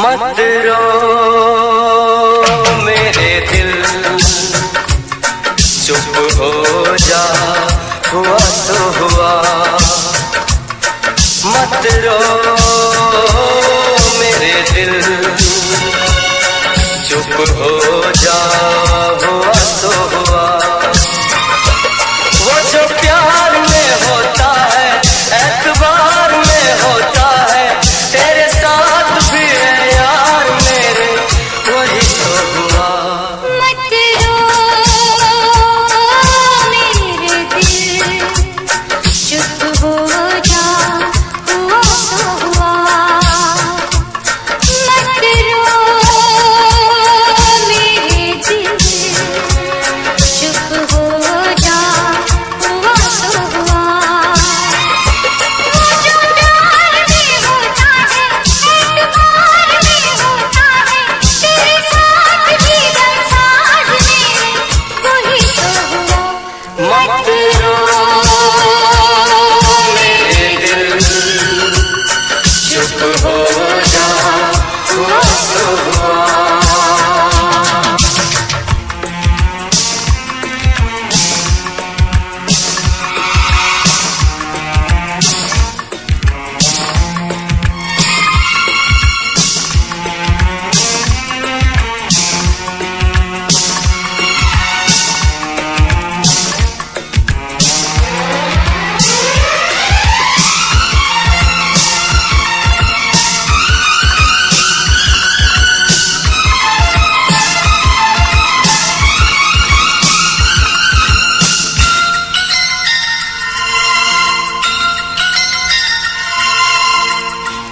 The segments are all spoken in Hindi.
मत रो मेरे दिल, चुप हो जा, हुआ सो हुआ। मत रो मेरे दिल, चुप हो जा, हुआ सो हुआ। वो जो प्यार में होता है, एतबार में होता है, तेरे साथ भी है यार मेरे, वही तो हुआ। मत रो मेरे दिल, चुप हो जा, हुआ सो हुआ। मत रो मेरे दिल, चुप हो जा, हुआ सो हुआ। वो जो प्यार में होता है, एतबार में होता है, तेरे साथ भी गमसाज मेरे, वही तो हुआ। मत रो मेरे दिल, चुप हो जा, हुआ सो हुआ।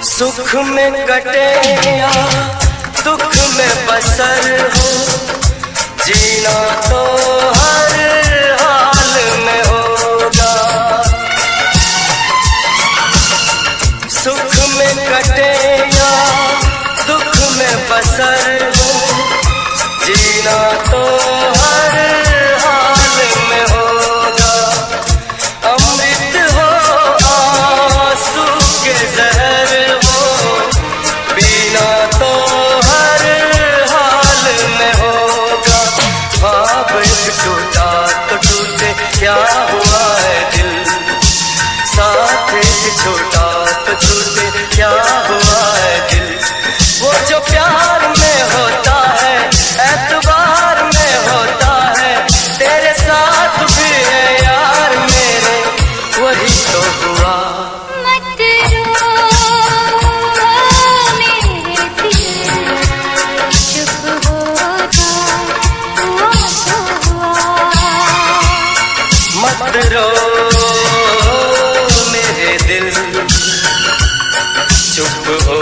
सुख में कटे या दुख में बसर हो, जीना तो हर हाल में होगा। सुख में कटे या दुख में बसर हो, जीना तो हर हाल में होगा। अमृत हो आंसू के जहर हो, पीना तो हर हाल में होगा। ख्वाब एक टूटा तो टूटे, क्या हुआ है दिल, साथ एक छोटा तो छूटे, क्या हुआ है दिल। वो जो प्यार में होता है, एतबार में होता है, तेरे साथ भी है यार मेरे, वही तो हुआ। मत रो मेरे दिल, चुप हो जा, हुआ सो हुआ। मत रो मेरे दिल, चुप हो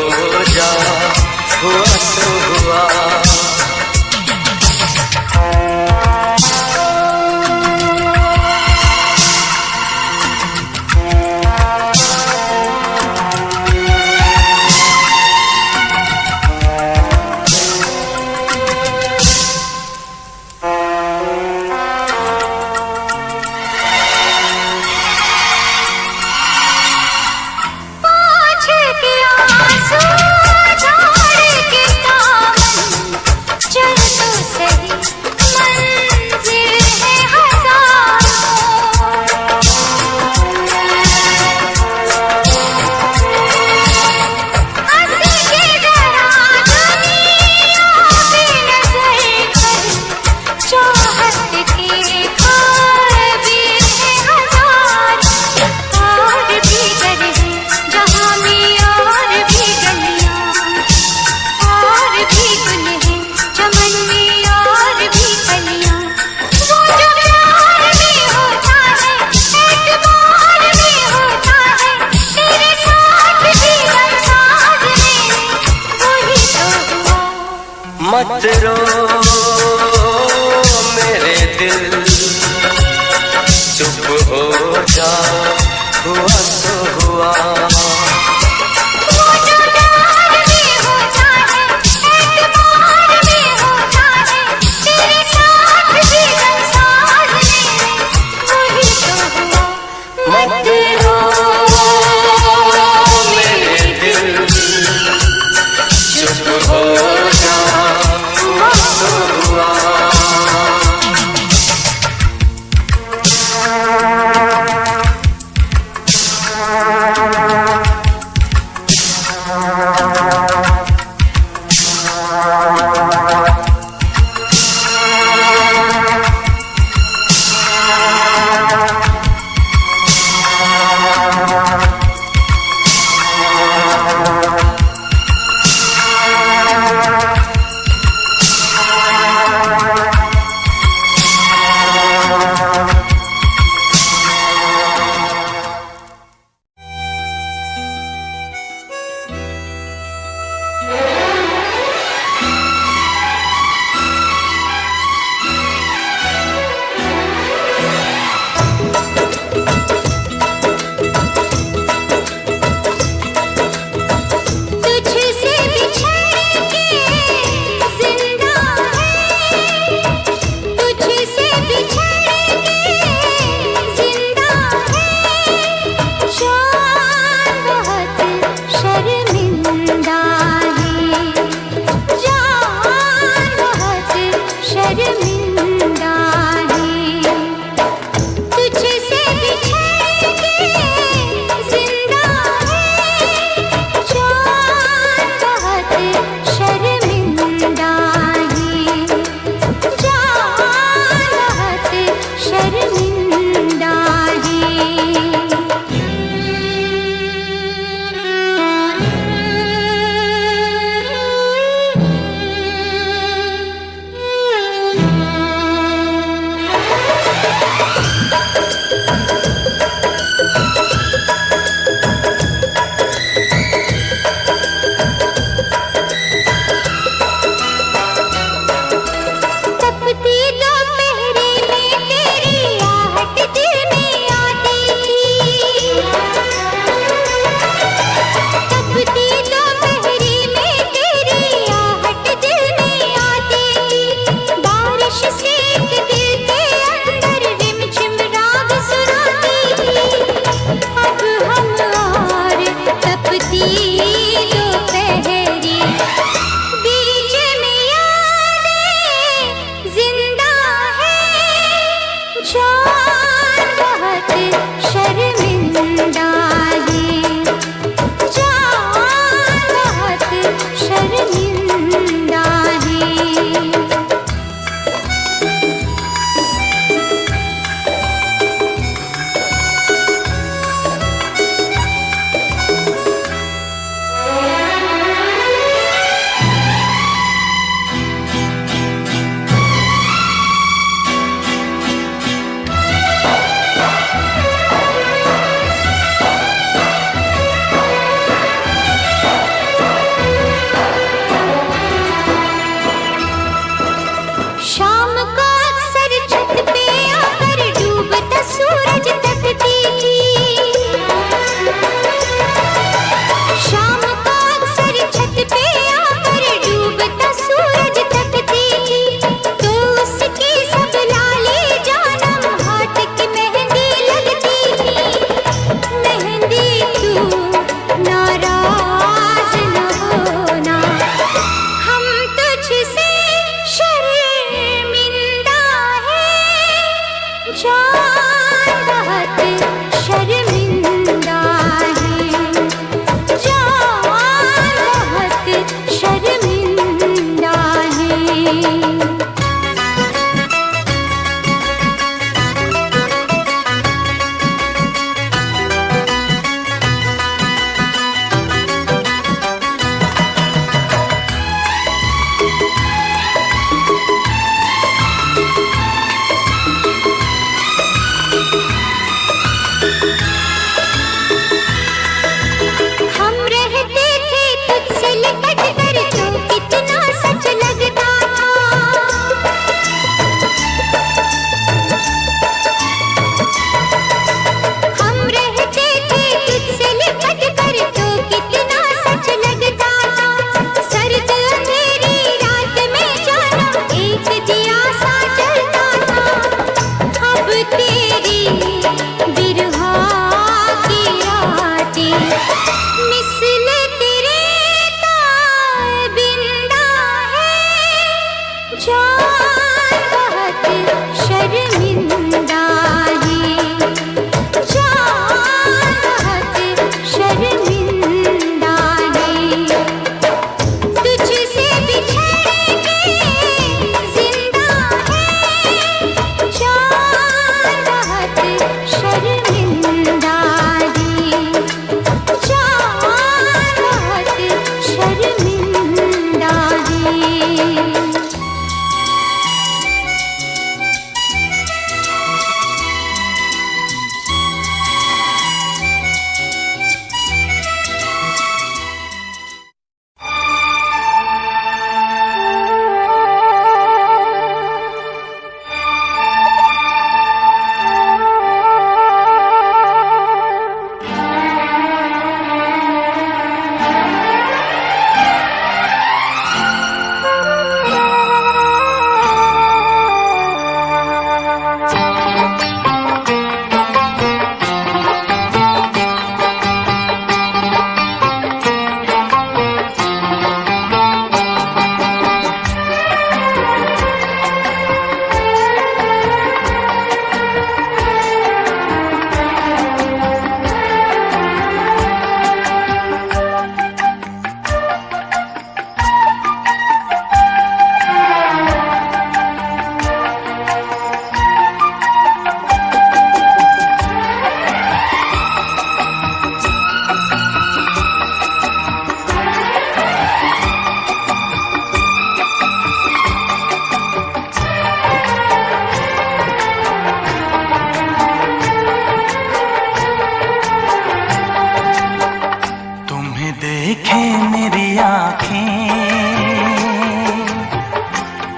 जा, हुआ सो हुआ। पाँच के आंसू झाड़ के दामन, चल तो सही, मंजिल है हजारों। हंस के जरा दुनिया पे नजर कर, चाहत के ख्वाब भी है हजार। और भी घर है जहाँ में, और भी गलियाँ, और भी गुल है चमन में, और भी कलियाँ। वो जो प्यार में होता है, एतबार में होता है, तेरे साथ भी गमसाज मेरे, वही तो हुआ। मत रो दिल चुप हो जा, हुआ सो हुआ। हम तुझसे शर्मिंदा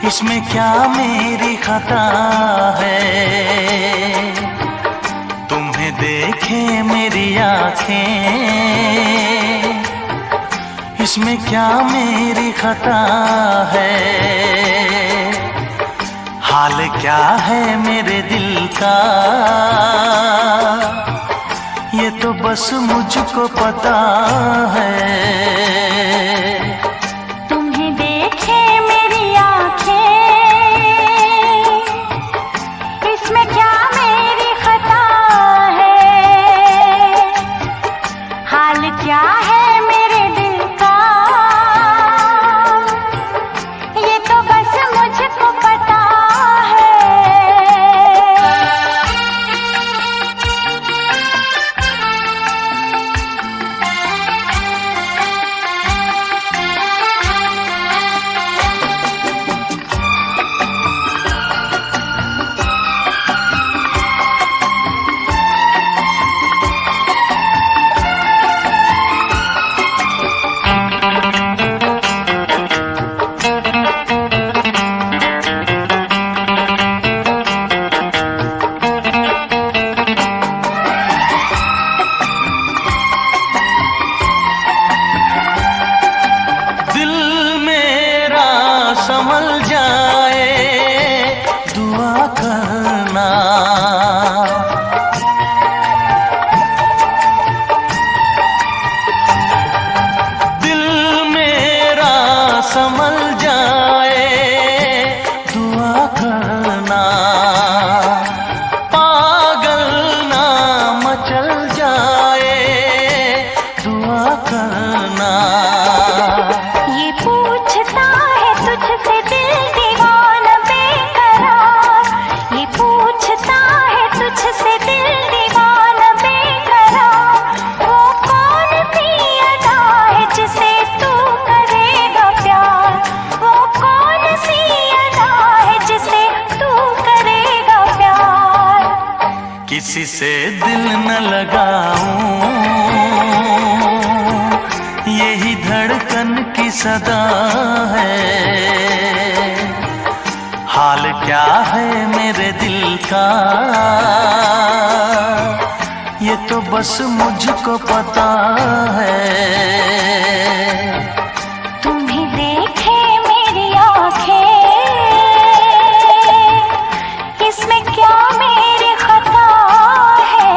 इसमें क्या मेरी खता है, तुम्हें देखे मेरी आँखें, इसमें क्या मेरी खता है। हाल क्या है मेरे दिल का ये तो बस मुझको पता है। तुम्हें देखे मेरी आँखें, इसमें क्या मेरी खता है। हाल क्या है मेरे दिल का ये तो बस मुझको पता है। संभल जाए दुआ करना, दिल मेरा संभल जाए दुआ करना, पागल ना मचल जाए दुआ करना। ये पूछता है तुझसे दिल दीवाना बेकरार, ये पूछता है तुझसे दिल दीवाना बेकरार। वो कौन सी अदा है जिसे तू करेगा प्यार, वो कौन सी अदा है जिसे तू करेगा प्यार। किसी से दिल न लगाऊं यही धड़कन की सदा है। हाल क्या है मेरे दिल का ये तो बस मुझको पता है। तुम्हें देखे मेरी आँखें, इसमें क्या मेरी खता है।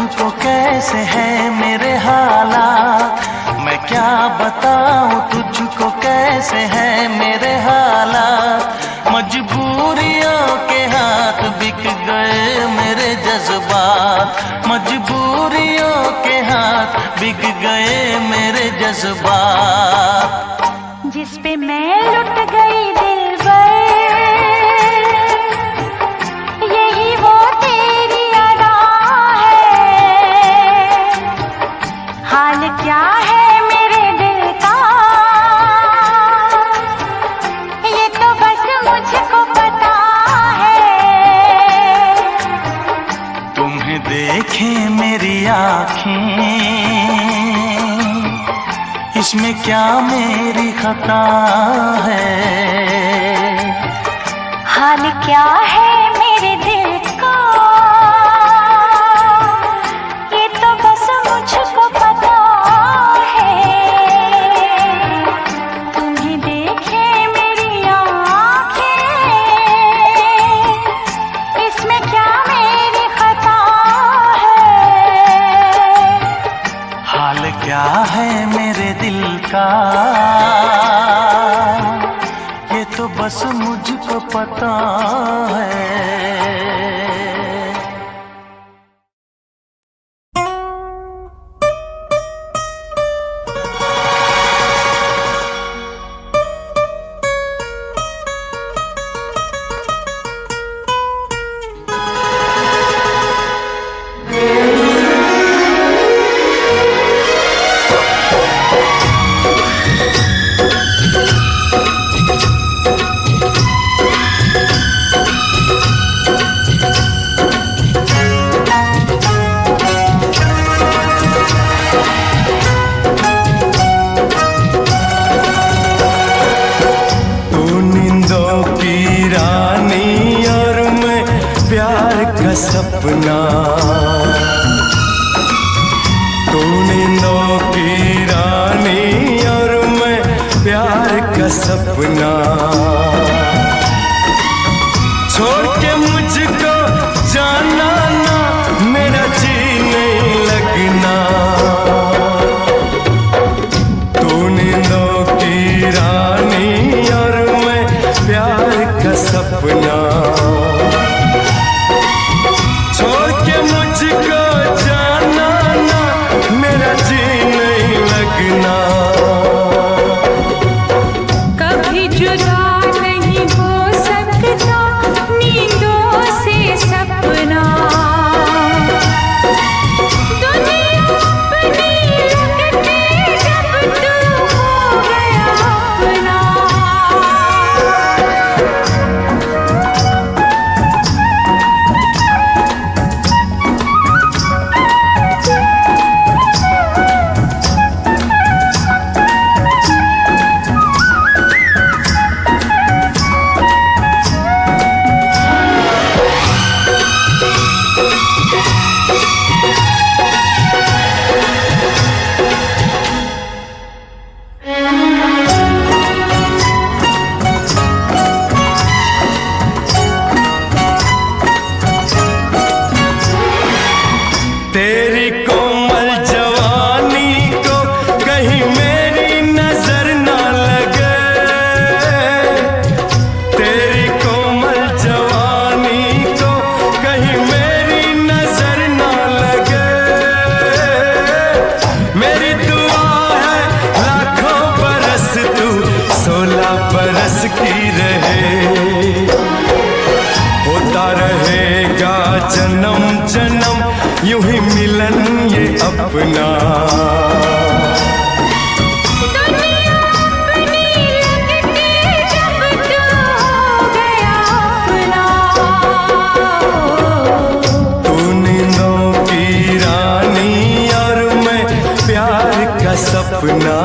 मुझको कैसे है मेरे हालात, मैं क्या बताऊं तुझको कैसे है मेरे हालात। मजबूरियों के हाथ बिक गए मेरे जज्बात, मजबूरियों के हाथ बिक गए मेरे जज्बात। जिस पे मैं लुट गई दिलबर, यही वो तेरी अदा है। हाल क्या है मेरे दिल का, ये तो बस मुझको पता है। तुम्हें देखें मेरी आँखें, इसमें क्या मेरी खता है। हाल क्या है मेरे दिल का, ये तो बस मुझको पता है। तुम्हें देखे मेरी आँखें, इसमें क्या मेरी खता है। हाल क्या है मेरे दिल का, ये तो बस मुझको पता है। सपना तू नींदों की रानी और मैं प्यार का सपना। छोड़ के मुझको जाना ना, मेरा जी नहीं लगना। तू नींदों की रानी और मैं प्यार का सपना। यूं ही मिलन ये अपना। तू नींदों की रानी और मैं प्यार का सपना।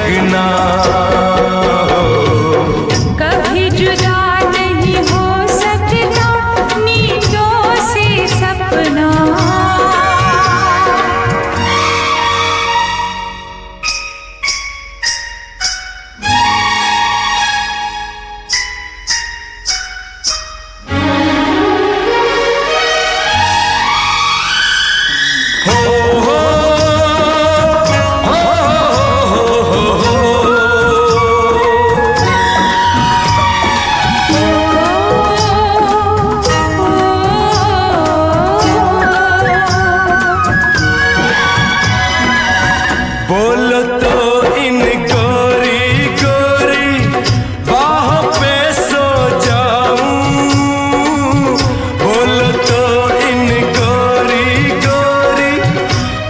लगना। कभी जुदा नहीं हो सकता नींदों से सपना। बोलो तो इन गोरी गोरी बाहों पे सो जाऊं, बोलो तो इन गोरी गोरी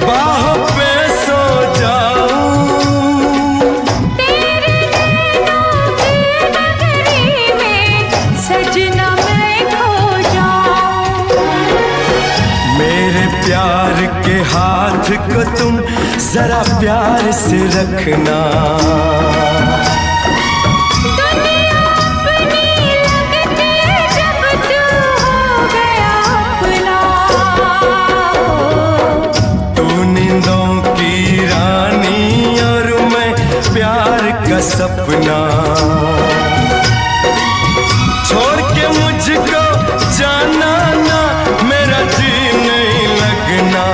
बाहों पे सो जाऊं। तेरे नैनों की नगरी में सजना मैं खो जाऊं। मेरे प्यार के हाथ को तुम जरा प्यार से रखना। दुनिया अपनी लगती जब तू हो गया अपना। तू नींदों की रानी और मैं प्यार का सपना। छोड़ के मुझको जाना ना, मेरा जी नहीं लगना।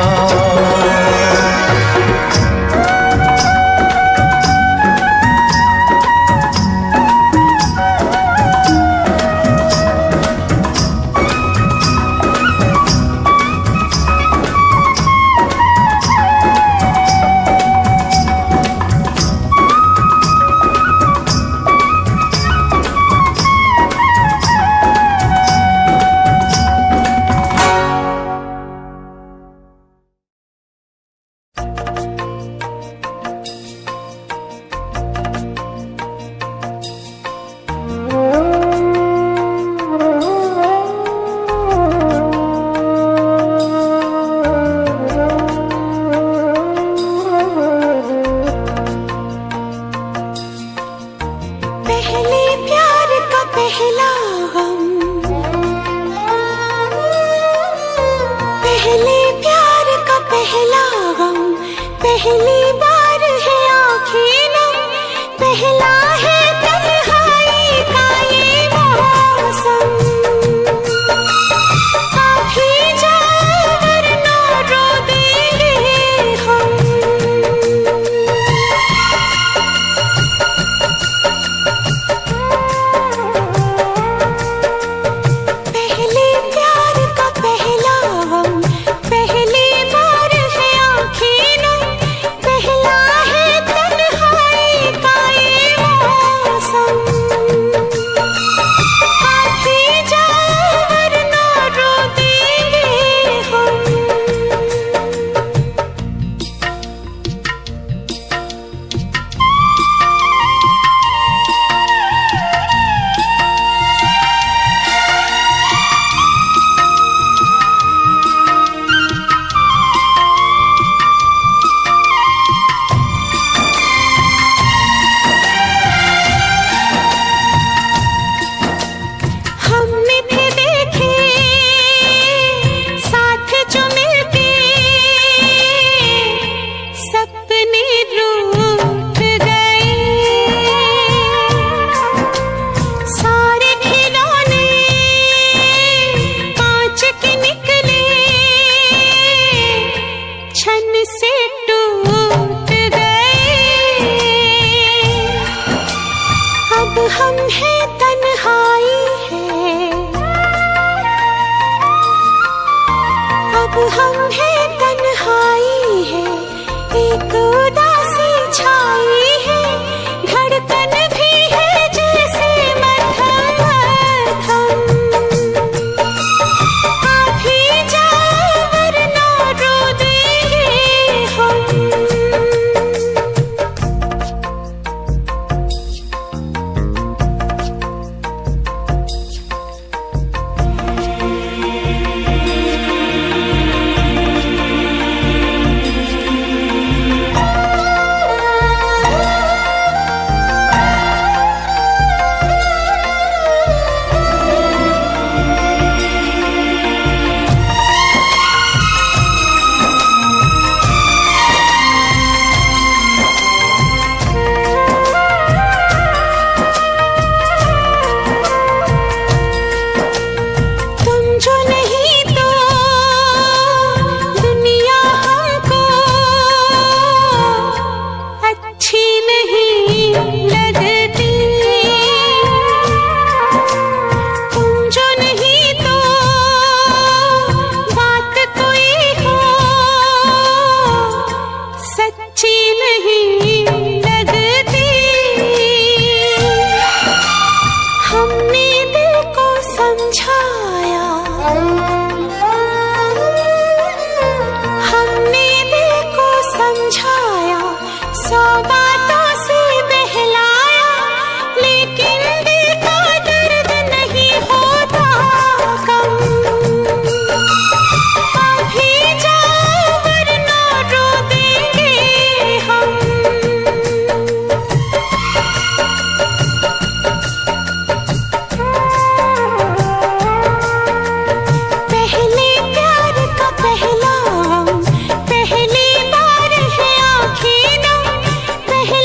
पहले प्यार का पहला गम, पहले प्यार का पहला गम, पहली बार है आँखें नम, पहला है तन्हाई का ये मौसम। आप ही जाओ वरना रो देंगे हम। पहले प्यार का पहला गम, पहली बार है आँखें नम, पहला है तन्हाई का ये मौसम। आप ही जाओ वरना रो देंगे हम। हमने थे देखे साथ जो मिलके, सपने रूठ गए। सारे खिलौने कांच के निकले, छन से टूट गए। अब हम हैं तन्हाई है, अब हम हैं तन्हाई है, एक उदासी छाई है, धड़कन भी है जैसे मध्यम मध्यम। आप ही जाओ वरना रो देंगे हम। बातों से बहलाया, लेकिन दिल का दर्द नहीं होता कम। अभी जाओ वरना रो देंगे हम। पहले प्यार का पहला, पहली बार है आँखें नम, पहले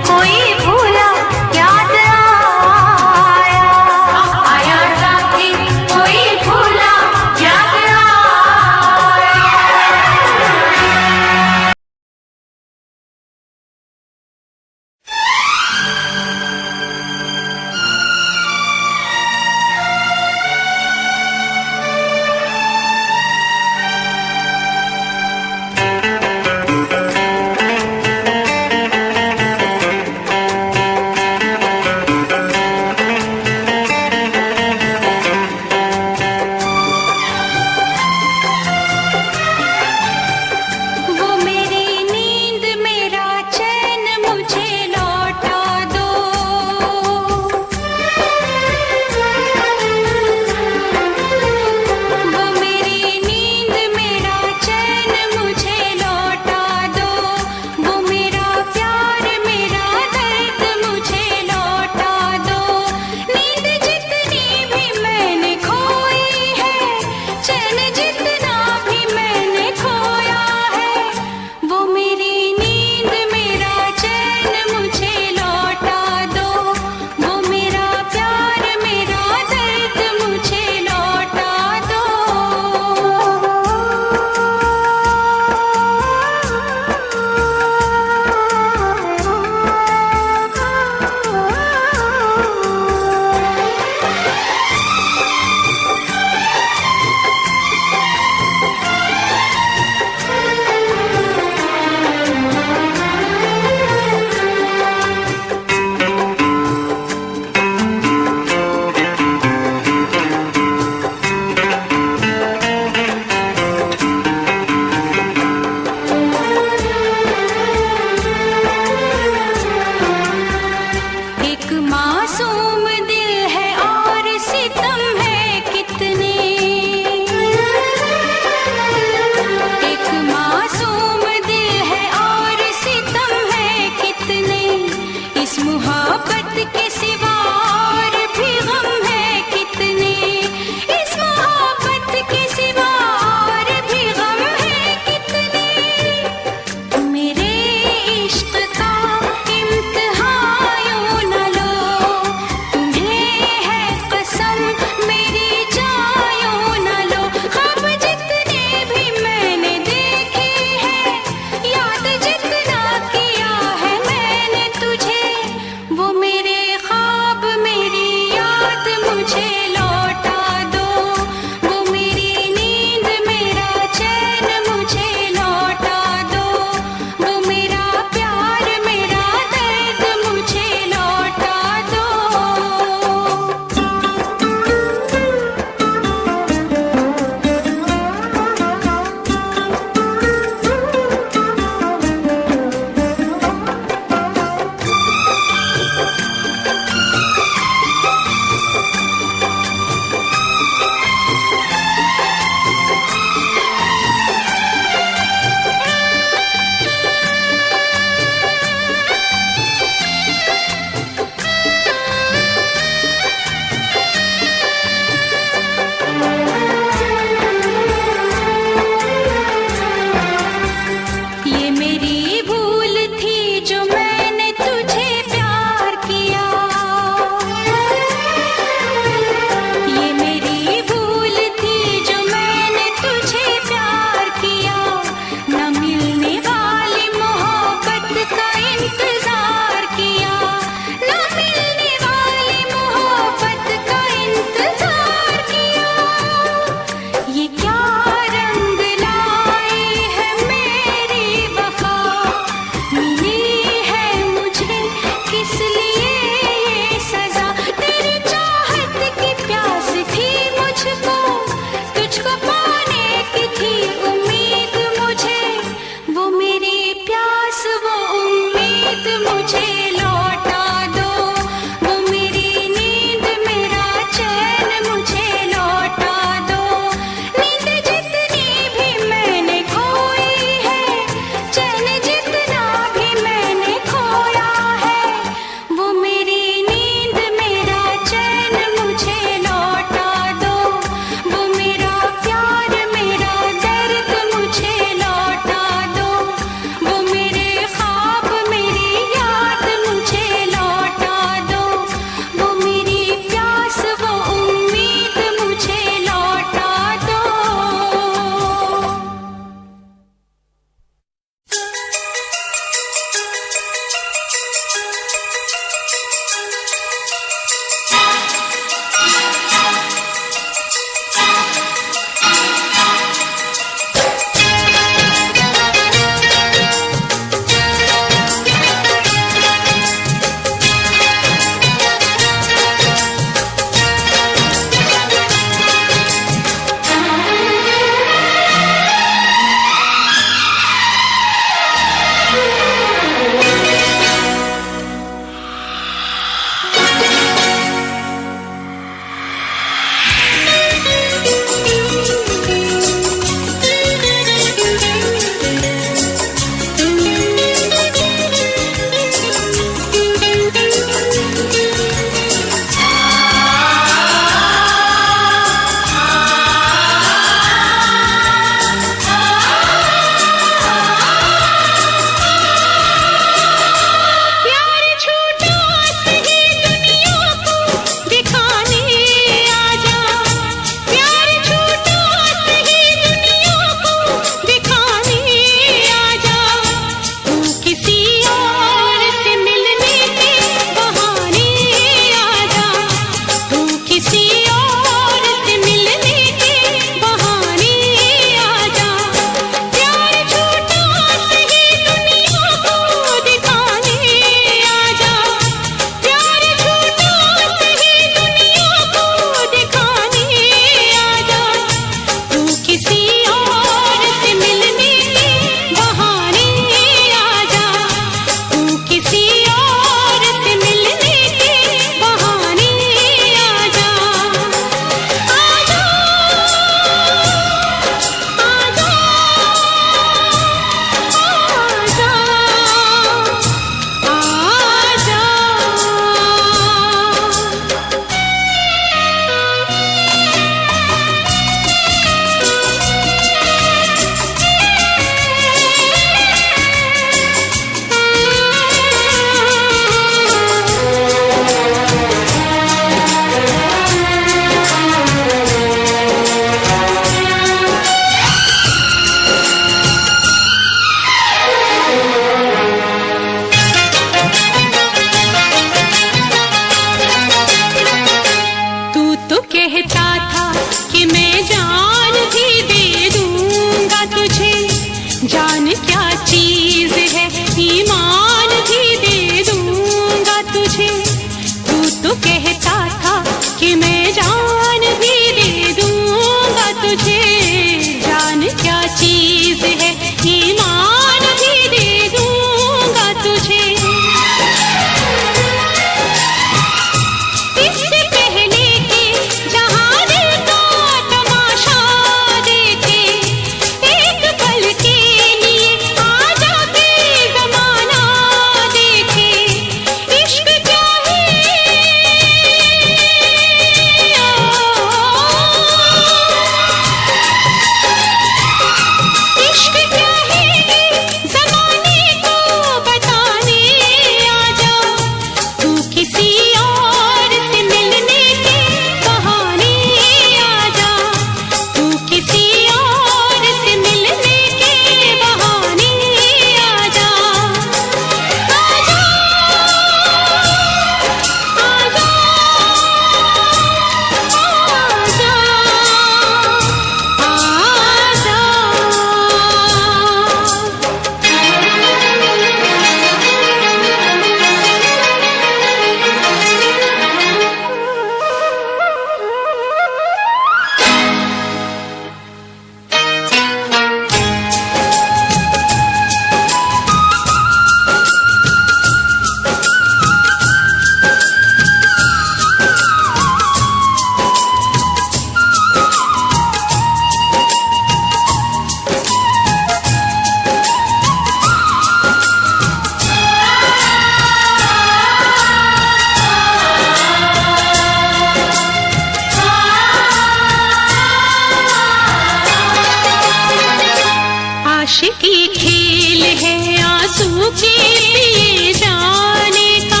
आशिकी खेल है आंसू के पिए जाने का,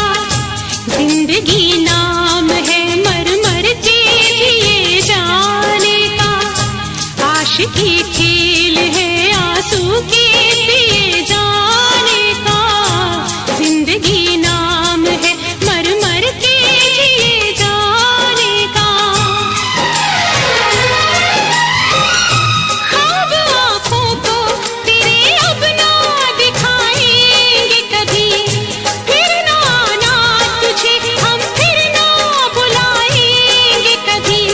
जिंदगी नाम है मर मर के जिए जाने का। आशिकी खेल है आंसू के पिए जाने का, जिंदगी नाम है मर मर के जिए जाने का। ख्वाब आँखों को तेरे अब ना दिखाएंगे कभी, फिर ना आना तुझे हम फिर ना बुलाएंगे कभी।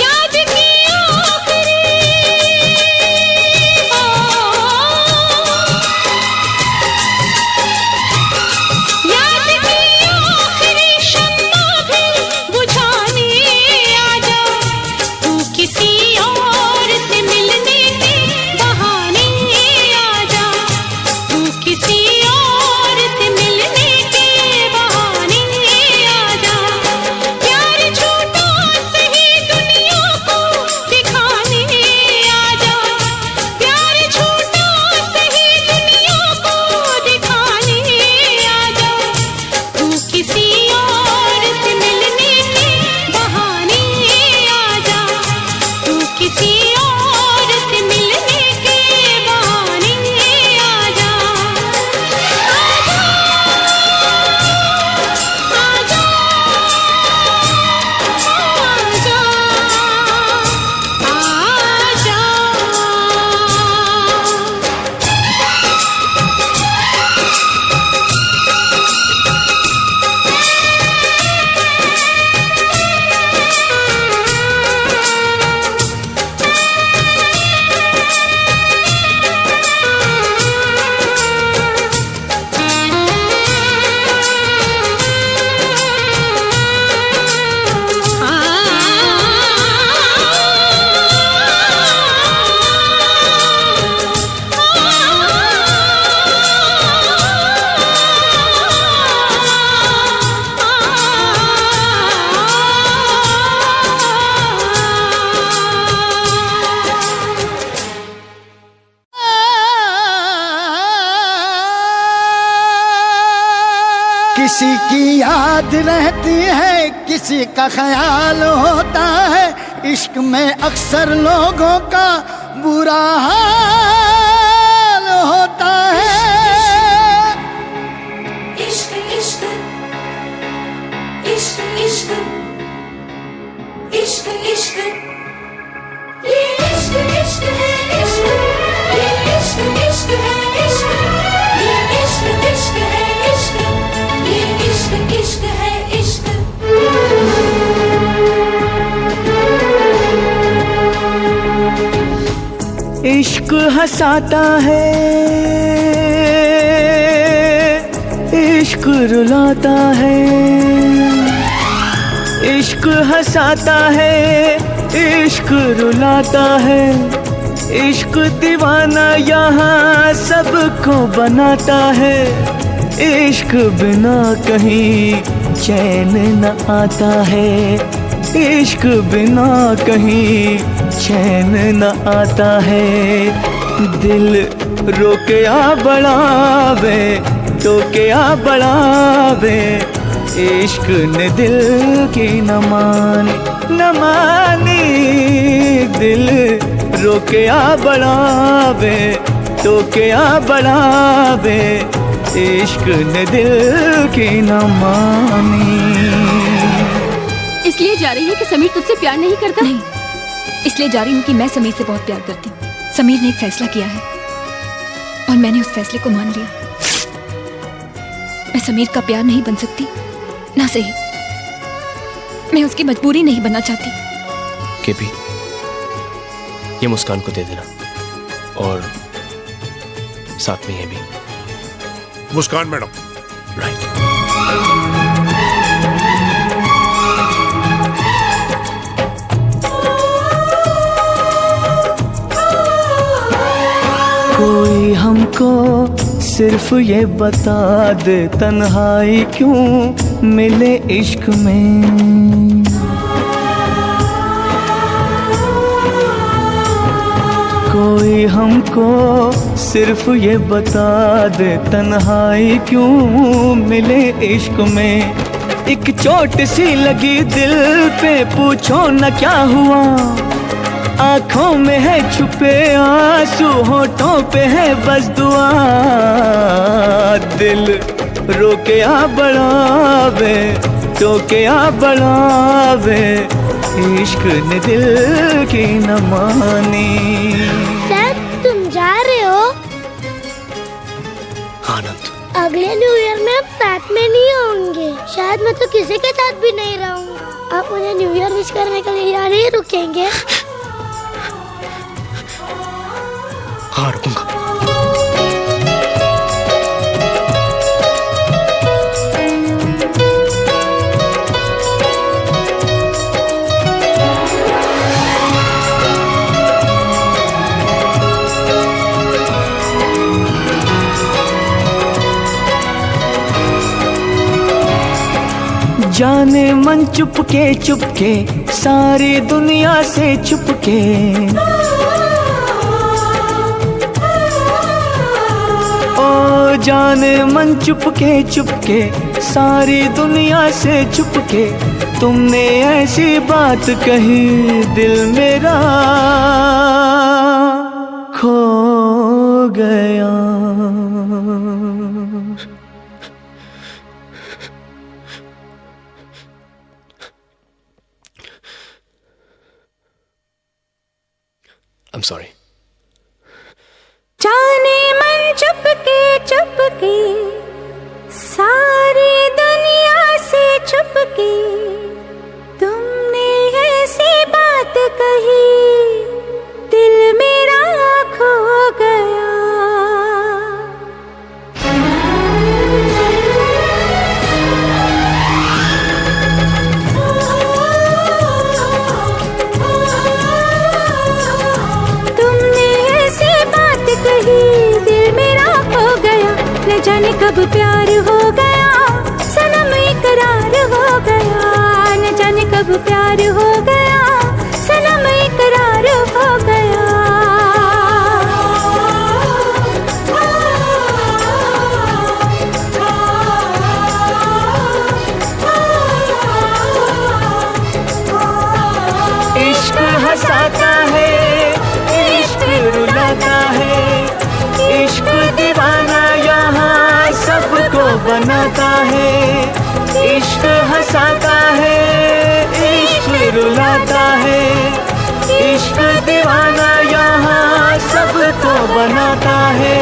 याद की आखिरी याद की आखिरी शम्मा भी बुझाने आजा, तू किसी और से मिलने के बहाने आजा, तू किसी और से मिलने के बहाने आजा। प्यार झूठा सही दुनिया को दिखाने आजा, प्यार झूठा सही दुनिया को दिखाने आजा, तू किसी और से मिलने के बहाने आजा, तू किसी और से मिलने के बहाने आजा। आजा आजा आजा। किसी की याद रहती है, किसी का ख्याल होता है, इश्क में अक्सर लोगों का बुरा हाल होता है। इश्क इश्क इश्क इश्क इश्क इश्क ये इश्क इश्क है इश्क, ये इश्क इश्क है इश्क, ये इश्क इश्क है इश्क, ये इश्क इश्क है इश्क। इश्क हंसाता है, इश्क रुलाता है, इश्क हंसाता है, इश्क रुलाता है, इश्क दीवाना यहाँ सबको बनाता है। इश्क बिना कहीं चैन न आता है, इश्क बिना कहीं चैन न आता है। दिल रोके आ बढ़ावे, टोके आ बढ़ावे, इश्क ने दिल की न मानी, दिल रोके आ बढ़ावे, टोके आ बढ़ावे, इश्क ने दिल की न मानी। इसलिए जा रही है कि समीर तुझसे प्यार नहीं करता? नहीं, इसलिए जा रही हूँ कि मैं समीर से बहुत प्यार करती हूँ। समीर ने एक फैसला किया है और मैंने उस फैसले को मान लिया। मैं समीर का प्यार नहीं बन सकती, ना सही मैं उसकी मजबूरी नहीं बनना चाहती। केपी, ये मुस्कान को दे देना और साथ में ये भी। मुस्कान मैडम। राइट। कोई हमको सिर्फ ये बता दे, तन्हाई क्यों मिले इश्क में। कोई हमको सिर्फ ये बता दे तन्हाई क्यों मिले इश्क में। एक चोट सी लगी दिल पे पूछो न क्या हुआ। आंखों में है छुपे आंसू होठों पे है बस दुआ। दिल रोके आ बढ़ावे टोके आ बढ़ावे इश्क ने दिल की न मानी। सर तुम जा रहे हो? आनंद अगले न्यू ईयर में हम साथ में नहीं होंगे। शायद मैं तो किसी के साथ भी नहीं रहूंगा। आप मुझे न्यू ईयर विश करने के लिए यहाँ नहीं रुकेंगे? हाँ रुकूंगा। जाने मन चुपके सारी दुनिया से छुपके। ओ जाने मन चुपके सारी दुनिया से छुपके। तुमने ऐसी बात कही दिल मेरा खो गया। I'm sorry. जाने मन चुपके सारी दुनिया से छुपके। तुमने ऐसी बात कही दिल मेरा खो गया। दिल मेरा खो गया। न जाने कब प्यार हो गया सनम इकरार हो गया। न जाने कब प्यार हो गया सनम इकरार हो गया। इश्क हंसाता है इश्क रुलाता है। इश्क दीवाना यहाँ सबको बनाता है। इश्क हंसाता है इश्क रुलाता है। इश्क दीवाना यहाँ सबको बनाता है।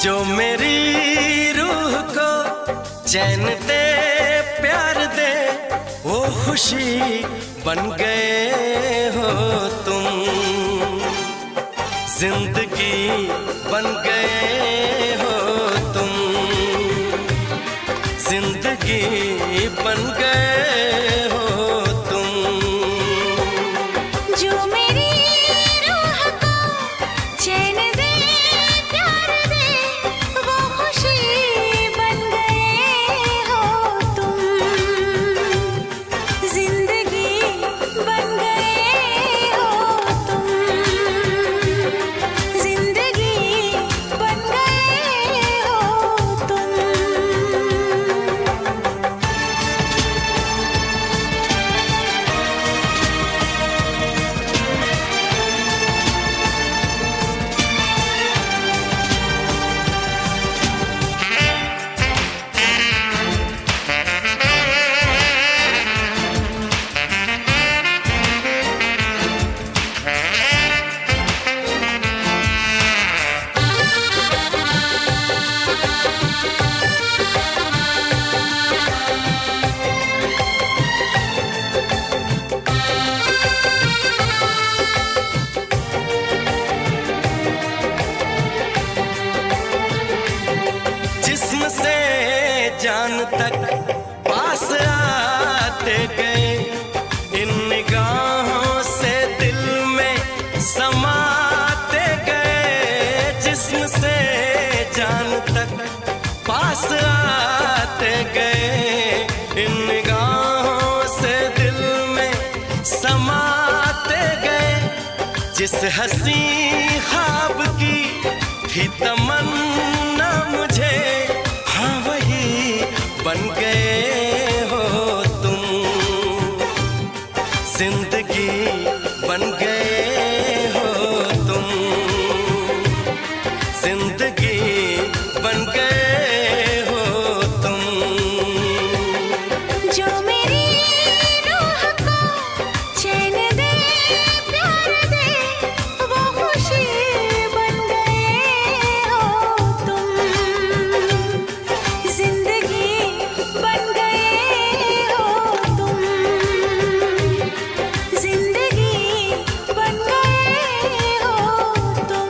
जो मेरी रूह को चैन दे प्यार दे वो खुशी बन गए हो तुम। जिंदगी बन गए हो तुम। जिंदगी बन गए हो तुम। जो मेरी रूह को चैन दे प्यार दे वो खुशी बन गए हो तुम। जिंदगी बन गए हो तुम। जिंदगी बन गए हो तुम। जिस्म से जान तक पास आते गए, इन निगाहों से दिल में समाते गए। जिस्म से जान तक पास आते गए, इन निगाहों से दिल में समाते गए। जिस हंसी ख्वाब की थी तमन्ना मुझे, हाँ वही बन गए हो तुम। जिंदगी बन गए हो तुम, जिंदगी बन गए हो तुम। जो मेरी रूह को चैन दे प्यार दे, वो खुशी बन गए हो तुम। जिंदगी बन गए हो तुम, जिंदगी बन गए हो तुम।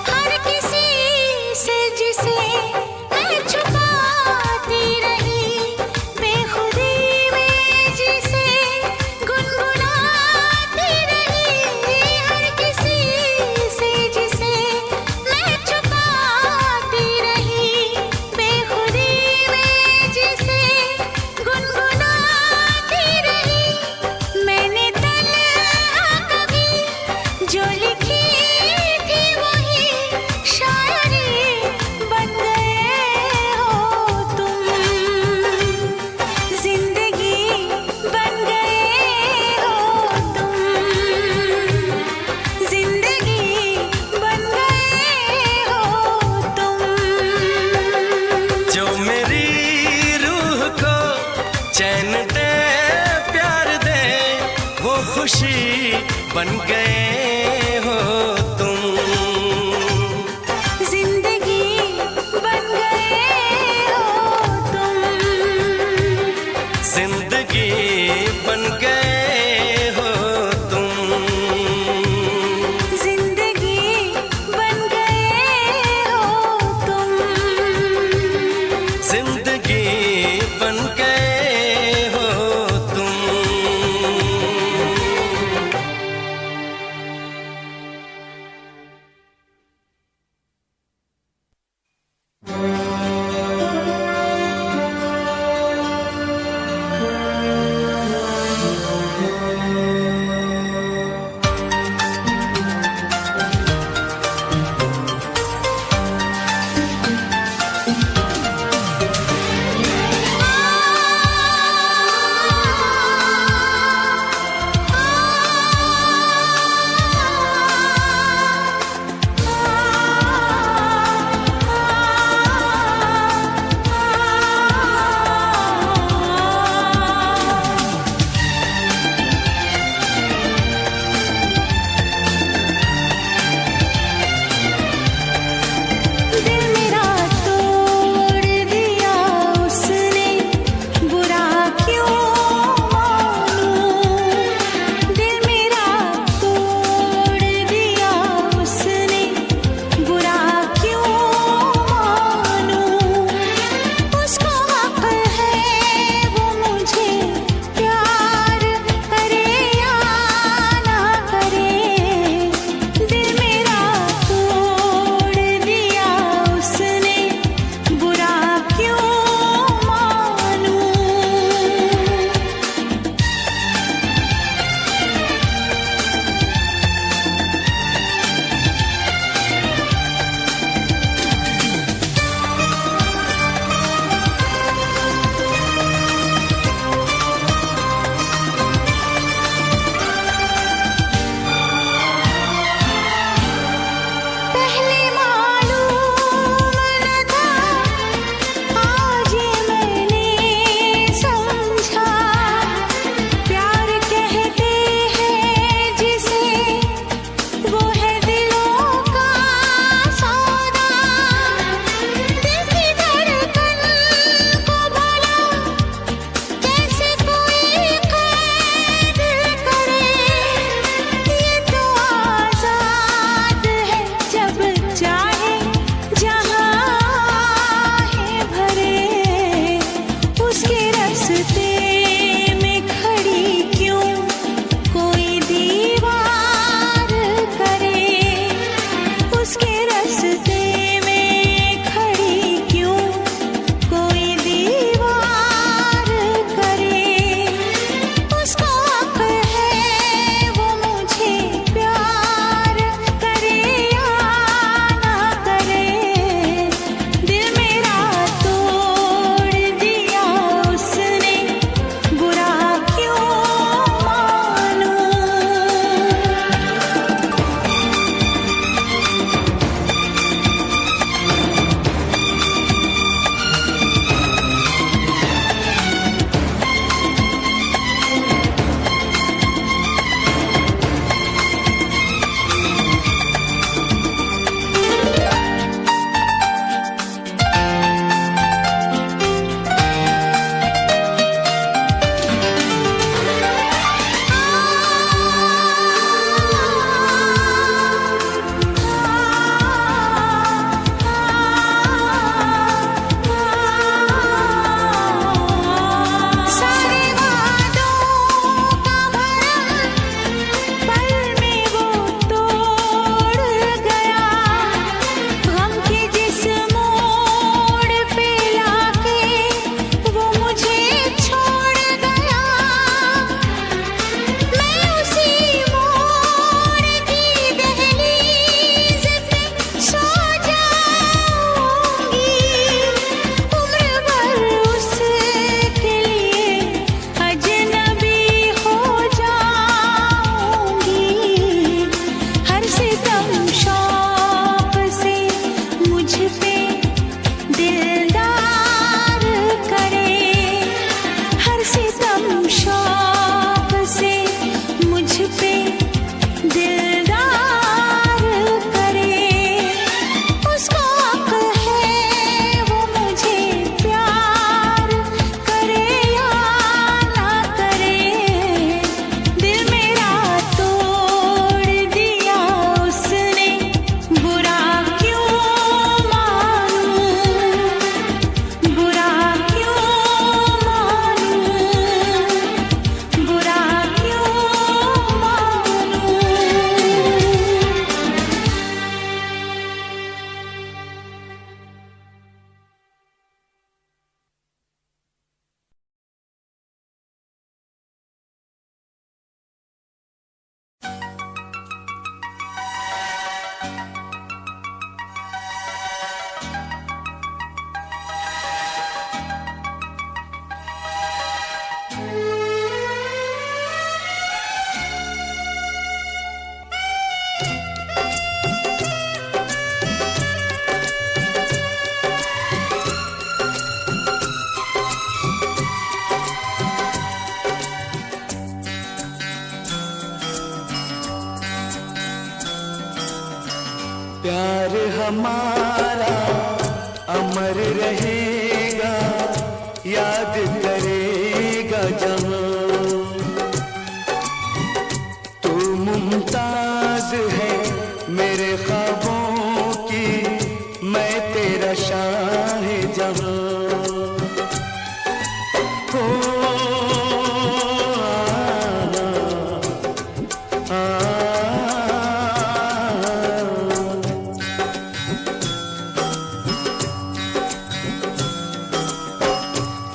हर किसी से जिसे मैं छुपाती रही, बेखुदी में जिसे गुनगुनाती रही। हर किसी से जिसे मैं छुपाती रही, बेखुदी में जिसे गुनगुनाती रही। मैंने तन्हा कभी जो लिखी थी वही शायरी बन गए हो तुम। जिंदगी बन गए हो तुम, जिंदगी बन गए हो तुम। जो मेरी रूह को चैन दे प्यार दे, वो खुशी बन गए हो तुम। जिंदगी बन गए हो तुम, जिंदगी बन गए हो तुम। जिंदगी बन गए हो तुम। जिंदगी बन गए हो तुम। दिलदार करे, उसको अक्ल है वो मुझे प्यार करे या ना करे। दिल मेरा तोड़ दिया उसने, बुरा क्यों मानूं, बुरा क्यों मानूं, बुरा क्यों मानूं। प्यार हमारा अमर रहेगा, याद करेगा जहां। तू मुमताज है मेरे ख्वाबों की, मैं तेरा शाहजहां। हो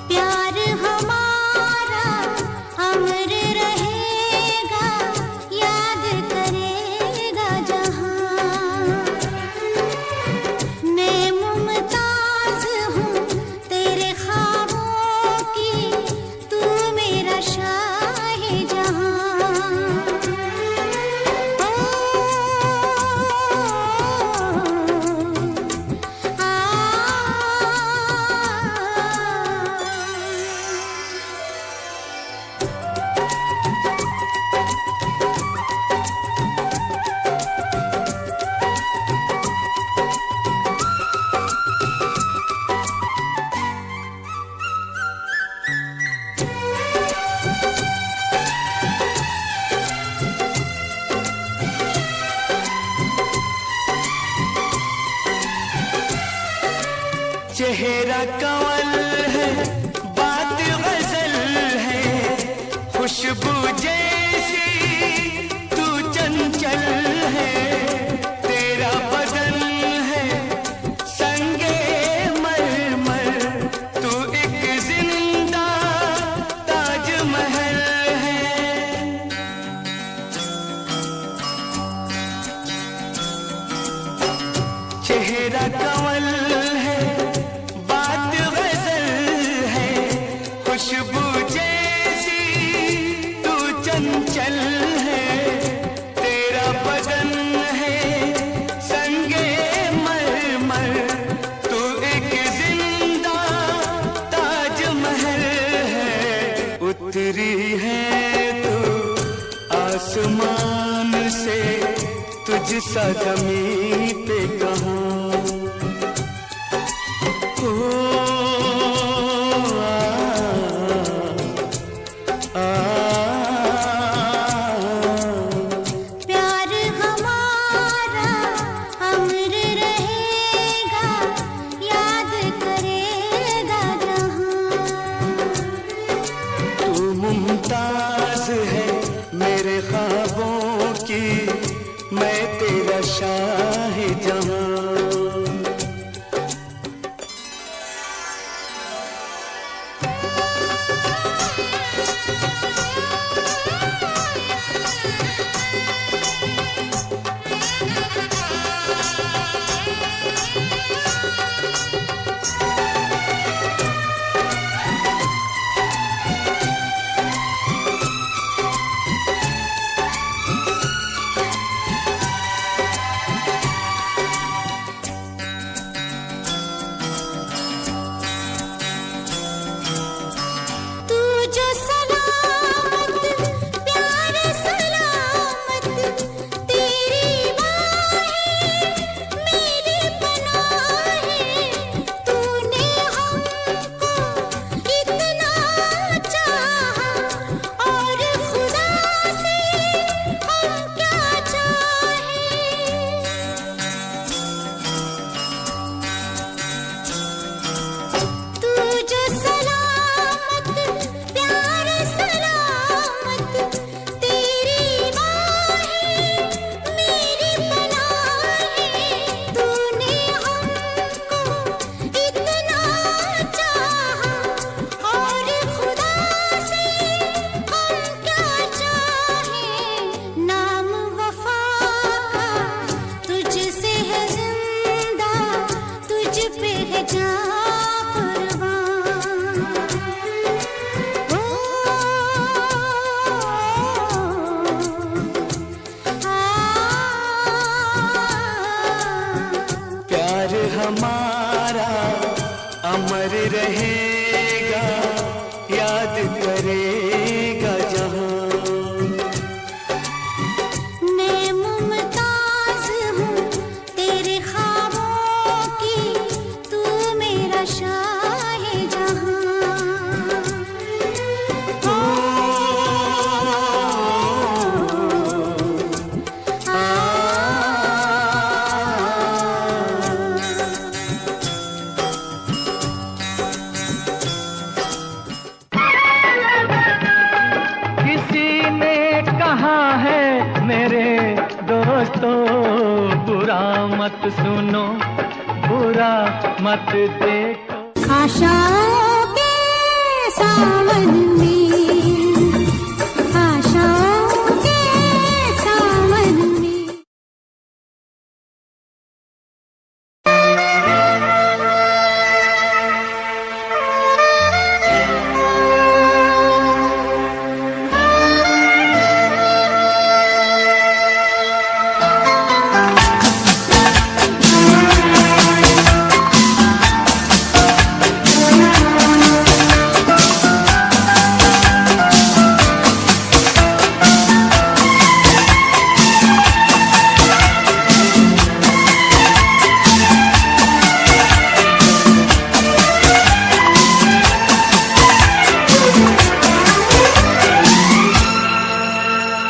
प्यार हमारा अमर रहेगा, याद करेगा जहां। मैं मुमताज हूँ तेरे ख्वाबों की, तू मेरा शाहजहां। चेहरा कंवल है, बात गजल है, खुशबू जैसी तू चंचल है। तेरा बदन है संगे मरमर, तू एक जिंदा ताजमहल है। चेहरा कंवल है, बात गजल है, खुशबू जैसी तू चंचल है। तेरा बदन है संगे मरमर, तू एक जिंदा ताजमहल है। उतरी है तू आसमान से, तुझसा ज़मीं पे कहाँ। प्यार हमारा अमर रहेगा, याद करेगा जहां। तू मुमताज है मेरे ख्वाबों की, मैं तेरा शाहजहां। रहेगा, याद करेगा जहां। मैं मुमताज हूँ तेरे ख्वाबों की, तू मेरा शाहे जहां। किसी ने कहा है मेरे दोस्तों, बुरा मत सुनो, बुरा मत देखो। आशाओं के सावन में, आशाओं के सावन में।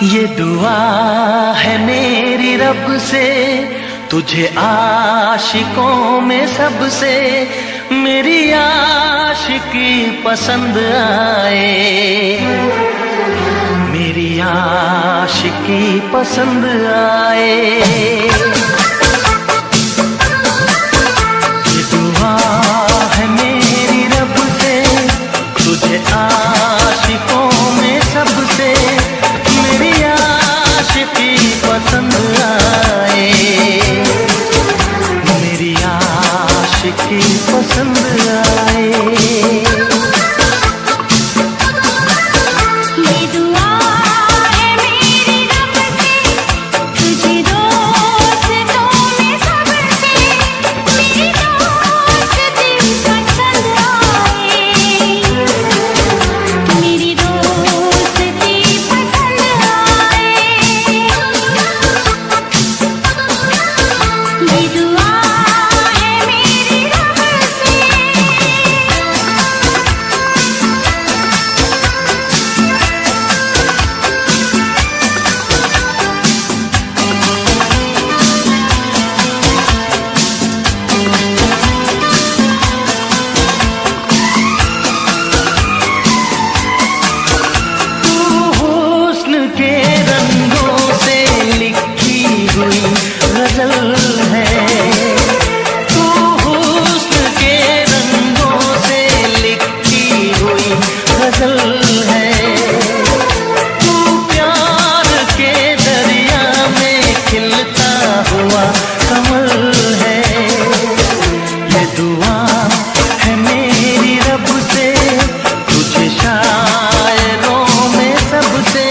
ये दुआ है मेरी रब से, तुझे आशिकों में सबसे मेरी आशिकी पसंद आए, मेरी आशिकी पसंद आए। ये दुआ है मेरी रब से, तुझे आशिकों में सबसे मेरी आशिकी पसंद आए, मेरी आशिकी पसंद आए। ये दुआ है मेरी रब से, तुझे दोस्तों में सबसे मेरी दोस्ती पसंद आए, मेरी दोस्ती पसंद आए। ये दुआ है मेरी रब से। हुस्न के रंगों से लिखी हुई गजल है, तू हुस्न के रंगों से लिखी हुई गजल है, तू प्यार के दरिया में खिलता हुआ कमल है। ये दुआ है मेरी रब से, तुझे शायरों में सबसे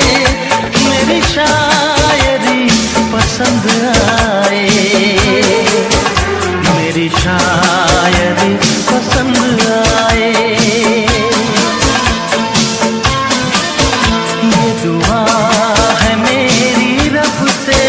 मेरी शायरी पसंद आए, मेरी शायरी पसंद आए। ये दुआ है मेरी रब से।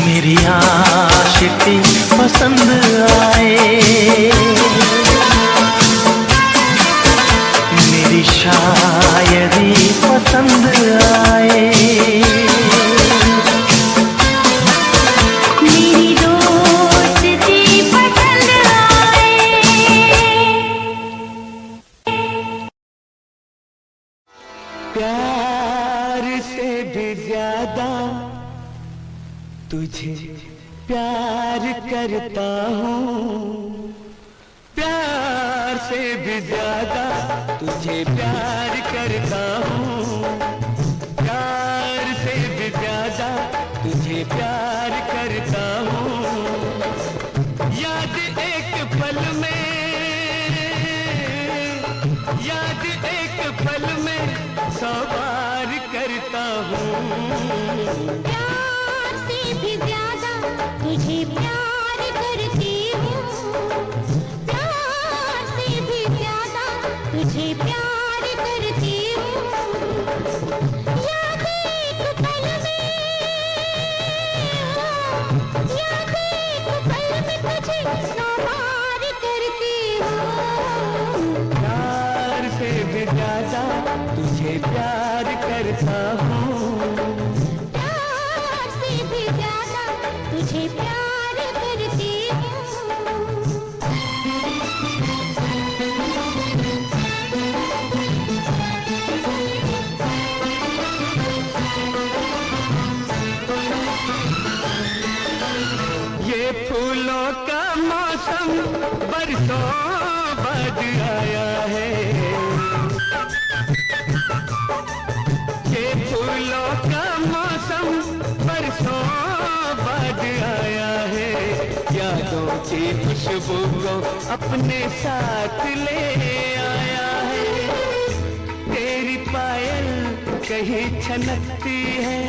मेरी आशिकी पसंद आए, मेरी शायरी पसंद आए, मेरी दोस्ती पसंद आए। प्यार से भी ज्यादा तुझे प्यार करता हूँ, प्यार से भी ज्यादा तुझे प्यार करता हूँ, प्यार से भी ज्यादा तुझे प्यार करता हूँ। याद एक पल में, याद एक पल में 100 बार करता हूँ। प्यार से भी ज्यादा तुझे प्यार करती हूँ, प्यार से भी ज्यादा तुझे प्यार करती हूँ। याद एक पल में, याद एक पल में तुझे 100 बार करती हूँ। प्यार से भी ज्यादा तुझे प्यार करता हूँ, प्यार से भी ज्यादा तुझे प्यार करती हूँ। ये फूलों का मौसम बरसों बाद आया है, ये फूलों का मौसम बरसों बाद आया है। यादों की खुशबू को अपने साथ ले आया है। तेरी पायल कहीं छनकती है,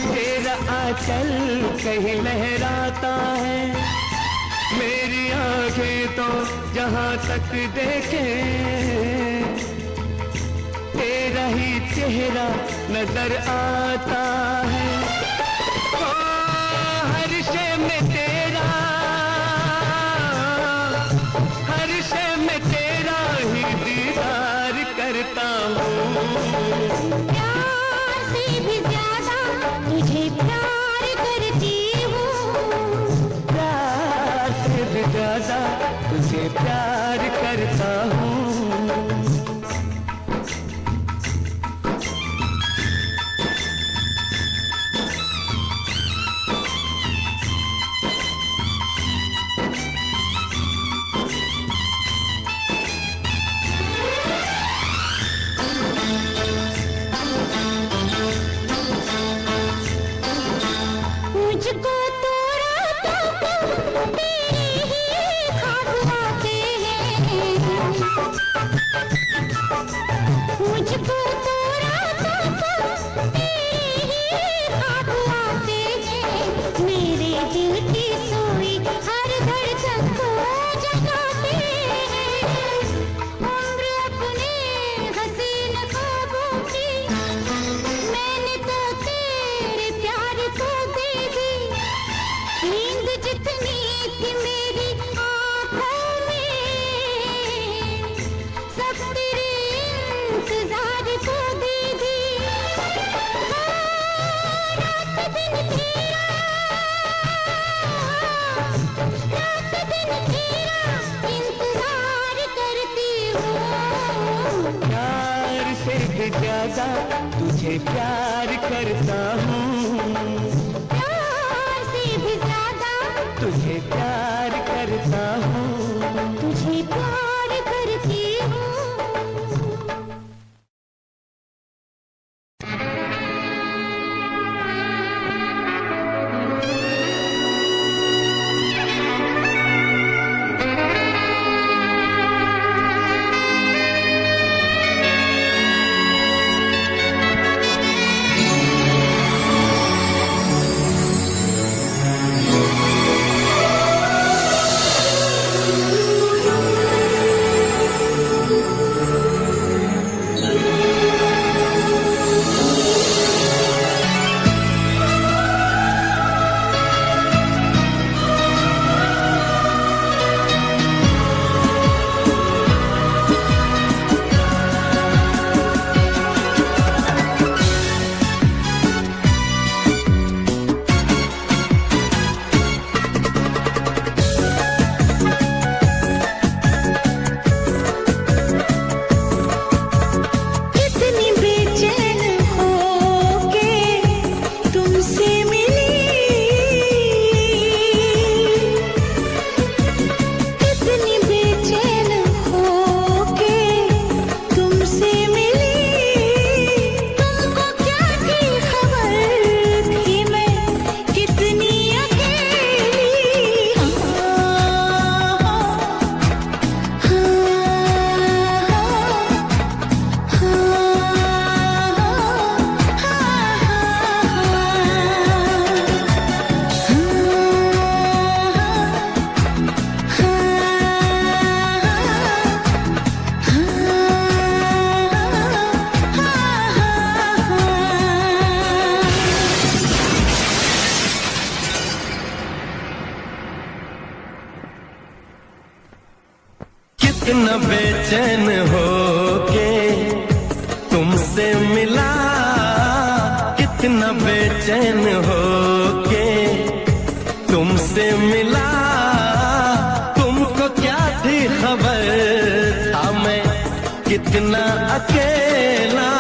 तेरा आंचल कहीं लहराता है। मेरी आंखें तो जहां तक देखे तेरा ही चेहरा नजर आता है। ओ हर शय में तेरा, हर शय में तेरा ही दीदार करता हूँ। प्यार से भी ज्यादा तुझे प्यार करती हूँ, प्यार से भी ज्यादा तुझे प्यार करता हूँ। मुझको तो रातों को तेरे ही ख्वाब आते हैं, मुझको तो रातों को तेरे ही ख्वाब आते हैं। मेरे दिल की सोई हर धड़कन को जगाते हैं। उम्र अपने हसीन ख्वाबों की मैंने तो तेरे प्यार को दे दी। नींद जितनी थी मेरी आँखों में सब तेरे इंतजार को दे दी। रात दिन तेरा, रात दिन तेरा इंतजार करती हूँ। प्यार से भी ज्यादा तुझे प्यार करता हूँ, प्यार से भी ज्यादा तुझे प्यार करता हूँ। तुझे प्यार करती हूँ। बेचैन हो के तुमसे मिला, कितना बेचैन हो के तुमसे मिला। तुमको क्या थी खबर था मैं कितना अकेला।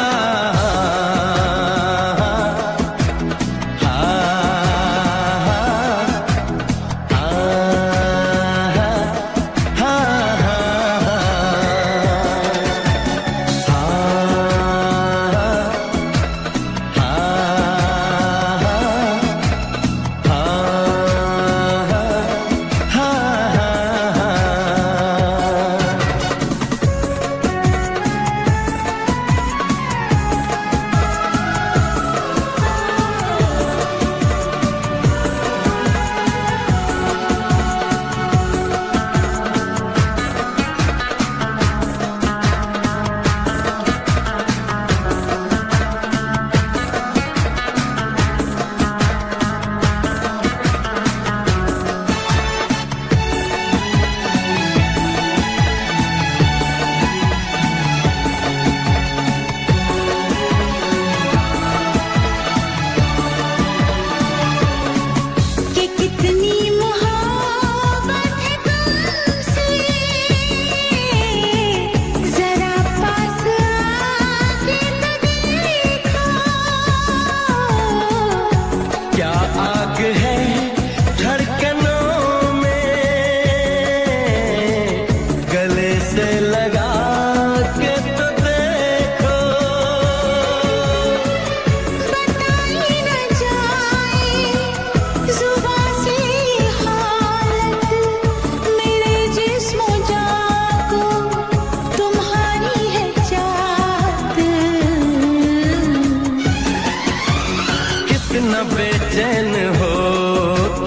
बेचैन हो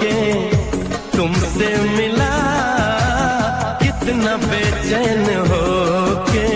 के तुमसे मिला, कितना बेचैन हो के।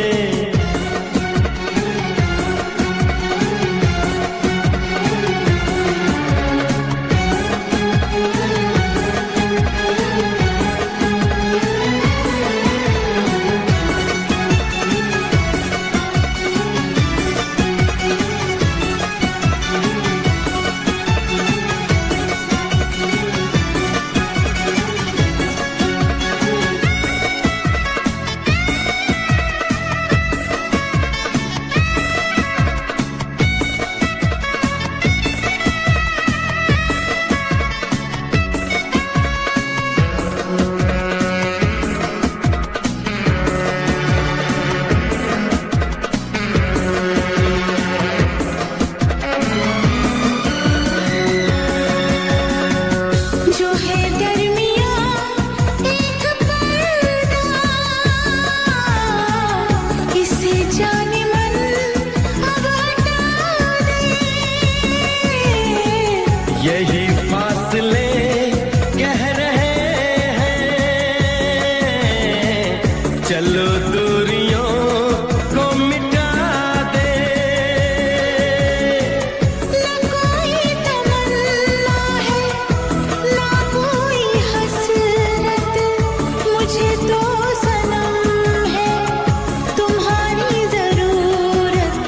यही फासले कह रहे हैं, चलो दूरियों को मिटा दे। न कोई तमन्ना है ना कोई हसरत, मुझे तो सनम है तुम्हारी जरूरत।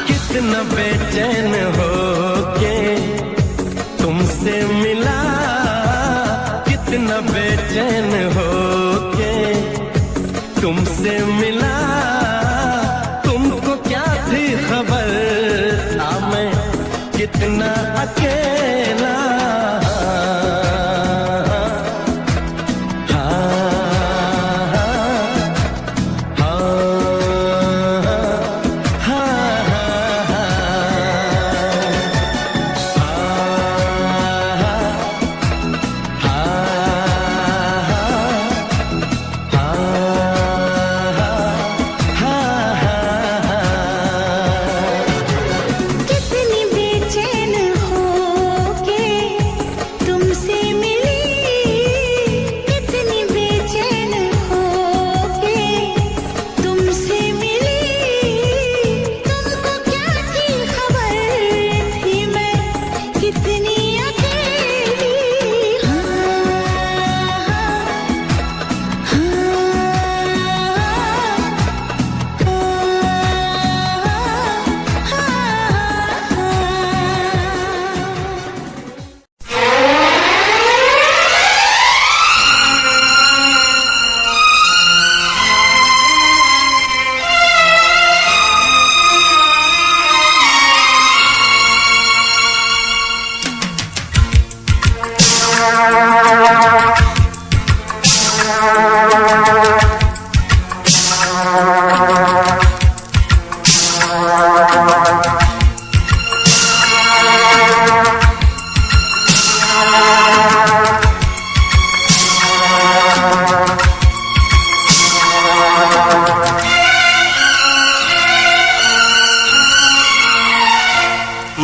कितना बेचैन हो के तुमसे मिला, कितना बेचैन हो के तुमसे मिला। तुमको क्या थी खबर था मैं कितना अकेला। कितनी बेचैन हो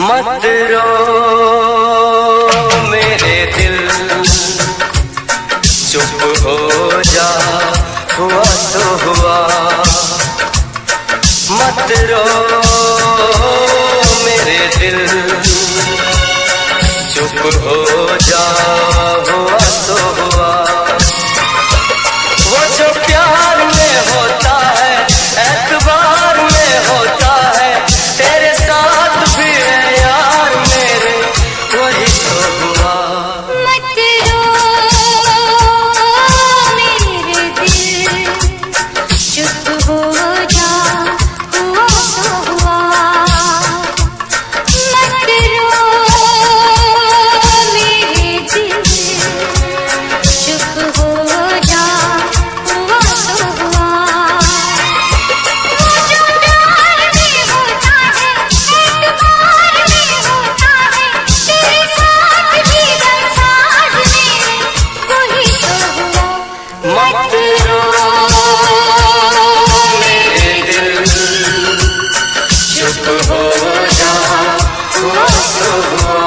मत रो मेरे दिल, चुप हो जा, हुआ सो हुआ। मत रो मेरे दिल, चुप हो जा, हुआ सो हुआ। वो जो प्यार में होता है, एतबार में होता है, तेरे साथ भी है यार मेरे, वही तो हुआ। मत रो मेरे दिल, चुप हो जा, हुआ सो हुआ। मत रो मेरे दिल, चुप हो जा, हुआ सो हुआ। वो जो प्यार में होता है, एतबार में होता है, तेरे साथ भी गमसाज मेरे, वही तो हुआ। मत रो मेरे दिल, चुप हो जा, हुआ सो हुआ।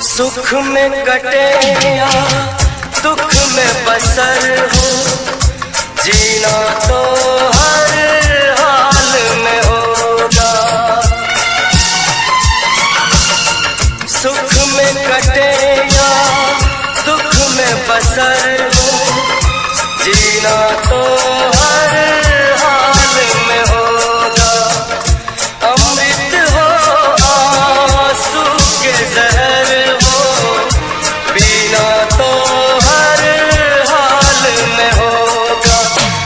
सुख में कटे या दुख में बसर हो, जीना तो हर हाल में होगा। सुख में कटे या दुख में बसर हो, जीना तो हर हाल में होगा। अमृत हो आंसू के जहर हो, पीना तो हर हाल में होगा।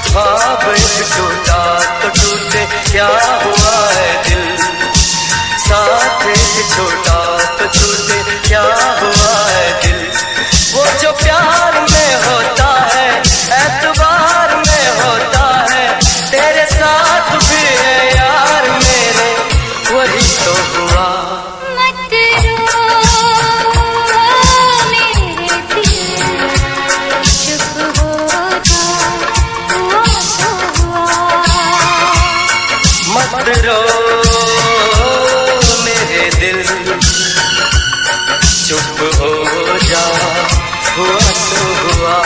ख्वाब एक टूटा तो टूटे, क्या हुआ है दिल, साथ एक छोटा तो छूटे, क्या हुआ है दिल। वो जो प्यार में होता है, एतबार में होता है, तेरे साथ भी है यार मेरे, वही तो हुआ। मत रो मेरे दिल, चुप हो जा, हुआ सो हुआ। मत रो मेरे दिल, चुप हो जा, हुआ सो हुआ।